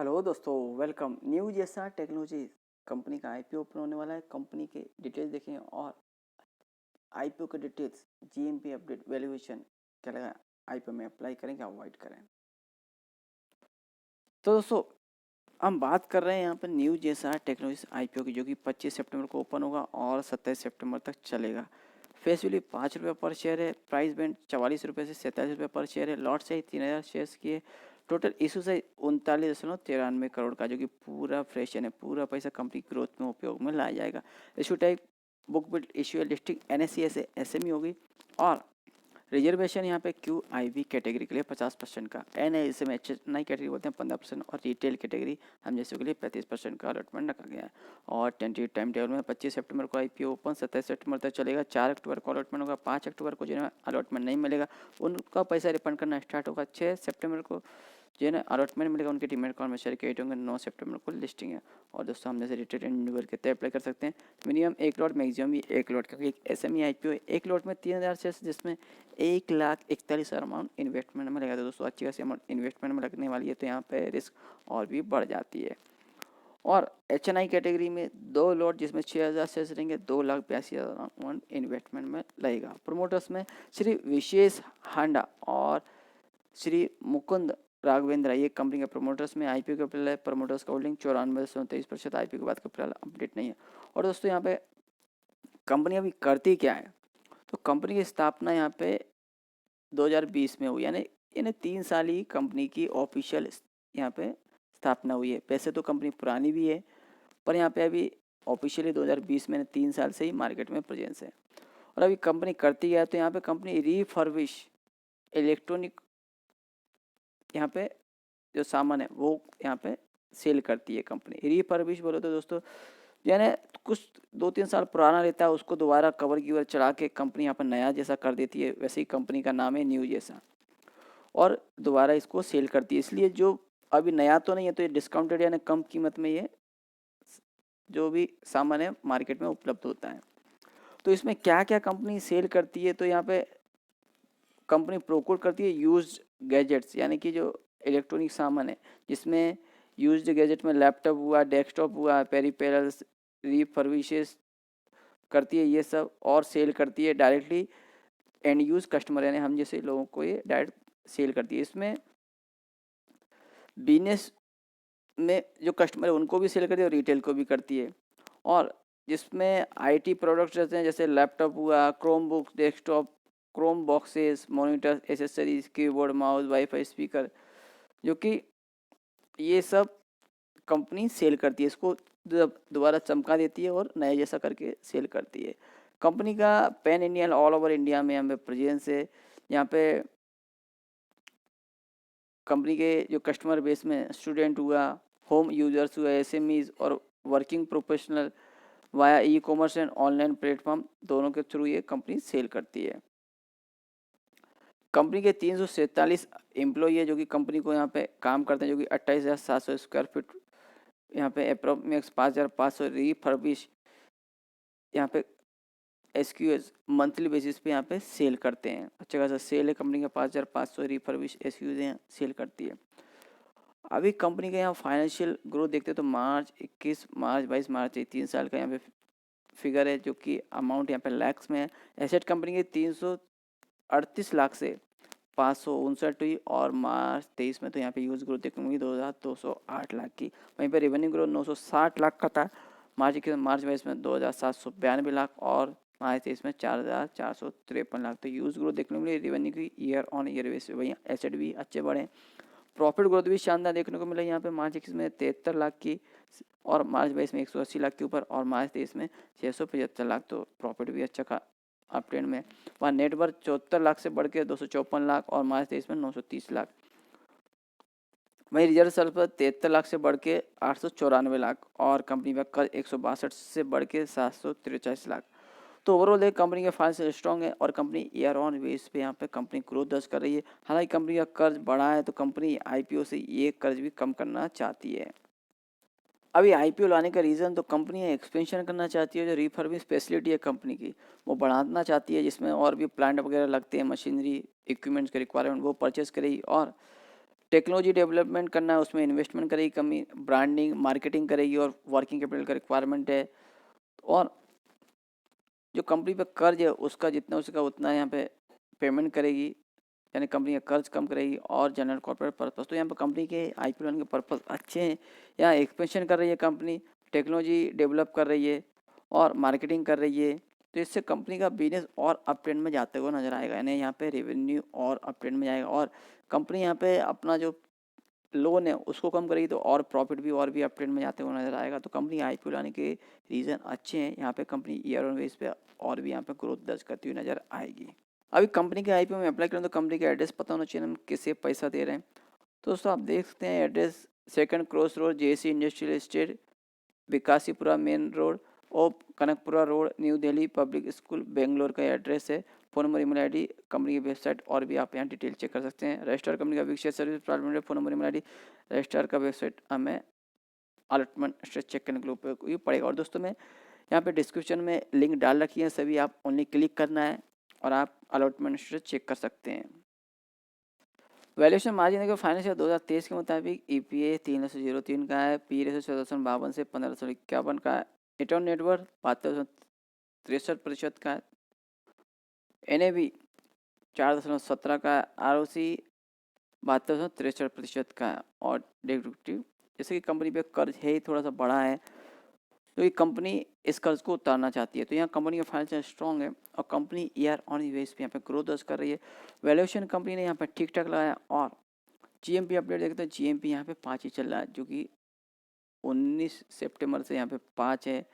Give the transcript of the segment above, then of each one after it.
Hello दोस्तों, welcome. New जैसा technology company का आईपीओ ओपन होने वाला है। कंपनी के डिटेल्स देखें और आईपीओ के डिटेल्स, जीएमपी अपडेट, वैल्यूएशन क्या लगा, आईपीओ में अप्लाई करें क्या अवॉइड करें। तो दोस्तों, हम बात कर रहे हैं यहाँ पर न्यू जैसा टेक्नोलॉजी आईपीओ की, जो कि 25 सितंबर को ओपन होगा और 27 सितंबर तक चलेगा। फेस वैल्यू ₹5 पर शेयर है। प्राइस बैंड ₹44 से ₹47 पर शेयर है। लॉट साइज 3000 शेयर्स की है। टोटल इशू साइज 39.93 करोड़ का, जो कि पूरा फ्रेशन है। पूरा पैसा कंपनी ग्रोथ में उपयोग में लाया जाएगा। Issue type book build issue listing NSC से एसएमई होगी और रिजर्वेशन यहाँ पे क्यू आई वी कैटेगरी के लिए 50% का, एन आई में एच एन आई कैटेगरी बोलते हैं 15% और रिटेल कैटेगरी हम जैसे के लिए 35% का अलॉटमेंट रखा गया है। और टेंटेटिव टाइम टेबल में 25 सितंबर को आईपीओ ओपन, 27 सितंबर तक चलेगा। 4 अक्टूबर को अलॉटमेंट होगा। 5 अक्टूबर को जिन्हें अलॉटमेंट नहीं मिलेगा उनका पैसा रिफंड करना स्टार्ट होगा। 6 सितंबर को जिन्हें अलॉटमेंट मिलेगा उनके डीमैट अकाउंट में शेयर क्रिएट होंगे। 9 सितंबर को लिस्टिंग है। और दोस्तों, हम जैसे रिटेल इंडिविजुअल कितने अप्लाई कर सकते हैं। मिनिमम 1 लॉट, मैक्सिमम भी 1 लॉट, क्योंकि एक एसएमई आईपीओ 1 लॉट में 3000 शेयर्स, जिसमें 1,41,000 अमाउंट इन्वेस्टमेंट में लगेगा। तो दोस्तों, अच्छी खासी अमाउंट इन्वेस्टमेंट में लगने वाली है, तो यहाँ पे रिस्क और भी बढ़ जाती है। और एच एन आई कैटेगरी में 2 लॉट, जिसमें 6000 शेयर्स रहेंगे। 2,82,000 अमाउंट इन्वेस्टमेंट में लगेगा। प्रोमोटर्स में श्री विशेष हांडा और श्री मुकुंद राघवेंद्र, ये कंपनी के प्रोमोटर्स में आईपीओ कैपिटल है। प्रोमोटर्स का होल्डिंग 94.23%। आईपीओ के बाद कैपिटल अपडेट नहीं है। और दोस्तों, यहाँ पे कंपनी अभी करती क्या है, तो कंपनी की स्थापना यहाँ पे 2020 में हुई, यानी 3 साल ही कंपनी की ऑफिशियल यहाँ पे स्थापना हुई है। वैसे तो कंपनी पुरानी भी है, पर यहाँ पे अभी ऑफिशियली 2020 में 3 साल से ही मार्केट में प्रेजेंस है। और अभी कंपनी करती क्या है, तो यहाँ पे कंपनी रीफर्बिश इलेक्ट्रॉनिक यहाँ पे जो सामान है वो यहाँ पे सेल करती है कंपनी। रीफर्बिश बोलो तो दोस्तों, यानी कुछ 2-3 साल पुराना रहता है, उसको दोबारा कवर की ओर चढ़ा के कंपनी यहाँ पर नया जैसा कर देती है। वैसे ही कंपनी का नाम है न्यू जैसा, और दोबारा इसको सेल करती है। इसलिए जो अभी नया तो नहीं है, तो ये डिस्काउंटेड यानी कम कीमत में ये जो भी सामान है मार्केट में उपलब्ध होता है। तो इसमें क्या क्या कंपनी सेल करती है, तो यहाँ पे कंपनी प्रोक्योर करती है यूज्ड गैजेट्स, यानी कि जो इलेक्ट्रॉनिक सामान है, जिसमें यूज्ड गैजेट में लैपटॉप हुआ, डेस्कटॉप हुआ, पेरिफेरल्स, रिफर्बिशेस करती है ये सब, और सेल करती है डायरेक्टली एंड यूज कस्टमर, यानी हम जैसे लोगों को ये डायरेक्ट सेल करती है। इसमें बिजनेस में जो कस्टमर है उनको भी सेल करती है और रिटेल को भी करती है। और जिसमें आईटी प्रोडक्ट्स रहते हैं, जैसे लैपटॉप हुआ, Chrome books, desktop, Chrome boxes, monitor, accessories, keyboard, mouse, wifi, speaker, जो कि ये सब कंपनी सेल करती है। इसको दोबारा चमका देती है और नया जैसा करके सेल करती है। कंपनी का pan India, all over India में यहाँ पे प्रेजेंस है। यहाँ पे कंपनी के जो कस्टमर बेस में स्टूडेंट हुआ, होम यूजर्स हुआ, एसएमईज और working professional via e commerce and online platform, दोनों के थ्रू ये कंपनी सेल करती है। कंपनी के 347 एम्प्लॉई है जो कि कंपनी को यहाँ पे काम करते हैं, जो कि 28,700 स्क्वायर फीट यहाँ पे अप्रोक्स 5,500 रीफर्बिश यहाँ पे एसक्यूएस मंथली बेसिस पे यहाँ पे सेल करते हैं। अच्छा खासा सेल है कंपनी का। 5,500 रीफर्बिश एसक्यूज यहाँ सेल करती है। अभी कंपनी का यहाँ फाइनेंशियल ग्रोथ देखते हैं तो मार्च 21, मार्च 22, मार्च 3 साल का यहाँ पे फिगर है, जो कि अमाउंट यहाँ पे लैक्स में है। एसेट कंपनी के 338 लाख से 559 हुई, और मार्च 23 में तो यहाँ पे यूज ग्रोथ देखने मिली 2,208 लाख की। वहीं पे रेवेन्यू ग्रोथ 960 लाख का था मार्च 22 में 2,792 लाख, और मार्च 23 में 4,453 लाख। तो यूज ग्रोथ देखने को मिली रेवेन्यू की ईयर ऑन ईयर बेसिस। वहीं एसेट भी अच्छे बढ़े। प्रॉफिट ग्रोथ भी शानदार देखने को मिला यहाँ पे। मार्च 21 में 73 लाख की, और मार्च 22 में 180 लाख के ऊपर, और मार्च 23 में 675 लाख। तो प्रॉफिट भी अच्छा का अप ट्रेंड में। वहाँ नेटवर्थ 74 लाख से बढ़ के 254 लाख, और मार्च 23 में 930 लाख। वहीं रिजर्व सर्विस 73 लाख से बढ़ के 894 लाख, और कंपनी का कर्ज 162 से बढ़ के 743 लाख। तो ओवरऑल एक कंपनी का फाइनेंशियल स्ट्रॉन्ग है, और कंपनी ईयर ऑन बेस पे यहाँ पे कंपनी ग्रोथ दर्ज कर रही है। हालांकि कंपनी का कर्ज बढ़ा है, तो कंपनी आईपीओ से ये कर्ज भी कम करना चाहती है। अभी आईपीओ लाने का रीज़न, तो कंपनी एक्सपेंशन करना चाहती है। जो रिफर्बिश फैसिलिटी है कंपनी की वो बढ़ाना चाहती है, जिसमें और भी प्लांट वगैरह लगते हैं, मशीनरी इक्विपमेंट्स के रिक्वायरमेंट वो परचेस करेगी। और टेक्नोलॉजी डेवलपमेंट करना है, उसमें इन्वेस्टमेंट करेगी कंपनी, ब्रांडिंग मार्केटिंग करेगी और वर्किंग कैपिटल का रिक्वायरमेंट है। और जो कंपनी पे कर्ज है उसका जितना हो सका उतना यहाँ पे पेमेंट करेगी, यानी कंपनी का कर्ज कम करेगी। और जनरल कॉर्पोरेट पर्पस, तो यहाँ पर कंपनी के आईपीओ लाने के पर्पस अच्छे हैं। यहाँ एक्सपेंशन कर रही है कंपनी, टेक्नोलॉजी डेवलप कर रही है और मार्केटिंग कर रही है, तो इससे कंपनी का बिजनेस और अप ट्रेंड में जाते हुए नजर आएगा, यानी यहाँ पे रेवेन्यू और अप ट्रेंड में जाएगा। और कंपनी यहाँ पे अपना जो लोन है उसको कम करेगी तो और प्रॉफिट भी और भी अप ट्रेंड में जाते हुए नजर आएगा। तो कंपनी आईपीओ लाने के रीज़न अच्छे हैं। यहाँ पे कंपनी ईयर ऑन बेस पे और भी यहाँ पे ग्रोथ दर्ज करती हुई नजर आएगी। अभी कंपनी के आईपीओ में अप्लाई करें तो कंपनी का एड्रेस पता होना चाहिए, हम किसे पैसा दे रहे हैं। तो दोस्तों आप देख सकते हैं एड्रेस 2 क्रॉस रोड, जेसी इंडस्ट्रियल एस्टेट, विकासीपुरा मेन रोड और Kanakapura road, new Delhi public school, Bangalore का एड्रेस है। Phone number, email ID, company की वेबसाइट और भी आप यहाँ डिटेल चेक कर सकते हैं। रजिस्टर कंपनी का विकसित service department, phone number, email ID, register का वेबसाइट हमें अलॉटमेंट स्टेज चेक करने के लिए उपयोग पड़ेगा। और दोस्तों मैं यहाँ पे डिस्क्रिप्शन में लिंक डाल रखी है, सभी आप ओनली क्लिक करना है और आप अलॉटमेंट स्टेज चेक कर सकते हैं। वैल्यूएशन मार्जिन देखो फाइनेंशियल 2023 के मुताबिक ईपीए 3.03 का है, पी रेशो 14.52 से 15.51 का है, रिटर्न नेटवर्थ 72.63% का है, एनएवी 4.17 का है, आरओसी 72.63% का है। और डेरिवेटिव, जैसे कि कंपनी पे कर्ज है ही थोड़ा सा बड़ा है, तो ये कंपनी इस कर्ज को उतारना चाहती है। तो यहाँ कंपनी का फाइनेंशियल स्ट्रॉन्ग है और कंपनी ईयर ऑन बेस पे यहाँ पे ग्रोथ दर्ज कर रही है। वैल्यूएशन कंपनी ने यहाँ पे ठीक ठाक लगाया। और जीएमपी अपडेट देखते हैं, जीएमपी यहाँ पे 5 ही चल रहा है, जो कि 19 सितंबर से यहाँ पे 5 है,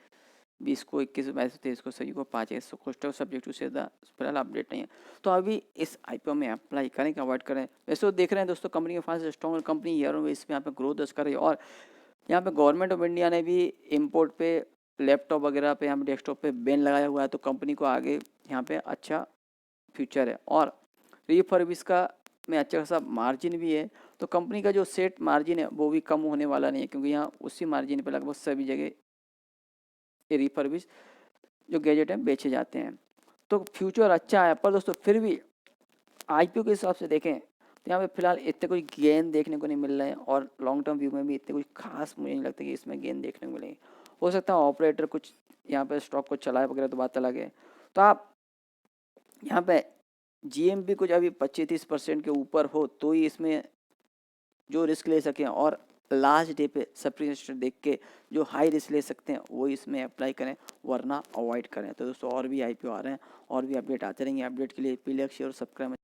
20 को 21 22 23 को सभी को 5 है। सो सब्जेक्ट टू से फिलहाल अपडेट नहीं है। तो अभी इस आईपीओ में अप्लाई करें कि अवॉइड करें। वैसे तो देख रहे हैं दोस्तों कंपनी का financial strong, company year on base पे यहाँ पे ग्रोथ दर्ज कर रही है। और यहाँ पे गवर्नमेंट ऑफ इंडिया ने भी इम्पोर्ट पे लैपटॉप वगैरह पे यहाँ पे डेस्कटॉप पे बैन लगाया हुआ है, तो कंपनी को आगे यहाँ पे अच्छा फ्यूचर है। और रीफर्बिश का में अच्छा खासा मार्जिन भी है, तो कंपनी का जो सेट मार्जिन है वो भी कम होने वाला नहीं है, क्योंकि यहाँ उसी मार्जिन पे लगभग सभी जगह ये रीफर्बिश जो गैजेट हैं बेचे जाते हैं। तो फ्यूचर अच्छा है। पर दोस्तों फिर भी आईपीओ के हिसाब से देखें तो यहाँ पे फिलहाल इतने कोई गेन देखने को नहीं मिल रहे हैं, और लॉन्ग टर्म व्यू में भी इतने कोई खास मुझे नहीं लगता कि इसमें गेन देखने को मिलेंगे। हो सकता है ऑपरेटर कुछ यहाँ पे स्टॉक को चलाए वगैरह, तो बात अलग है। तो आप यहाँ पे जीएमपी कुछ अभी 25-30% के ऊपर हो तो ही इसमें जो रिस्क ले सकें, और लास्ट डे पे सप्लीमेंट देख के जो हाई रिस्क ले सकते हैं वो इसमें अप्लाई करें, वरना अवॉइड करें। तो दोस्तों और भी आईपीओ आ रहे हैं और भी अपडेट आते रहेंगे। अपडेट के लिए प्लीज शेयर और सब्सक्राइब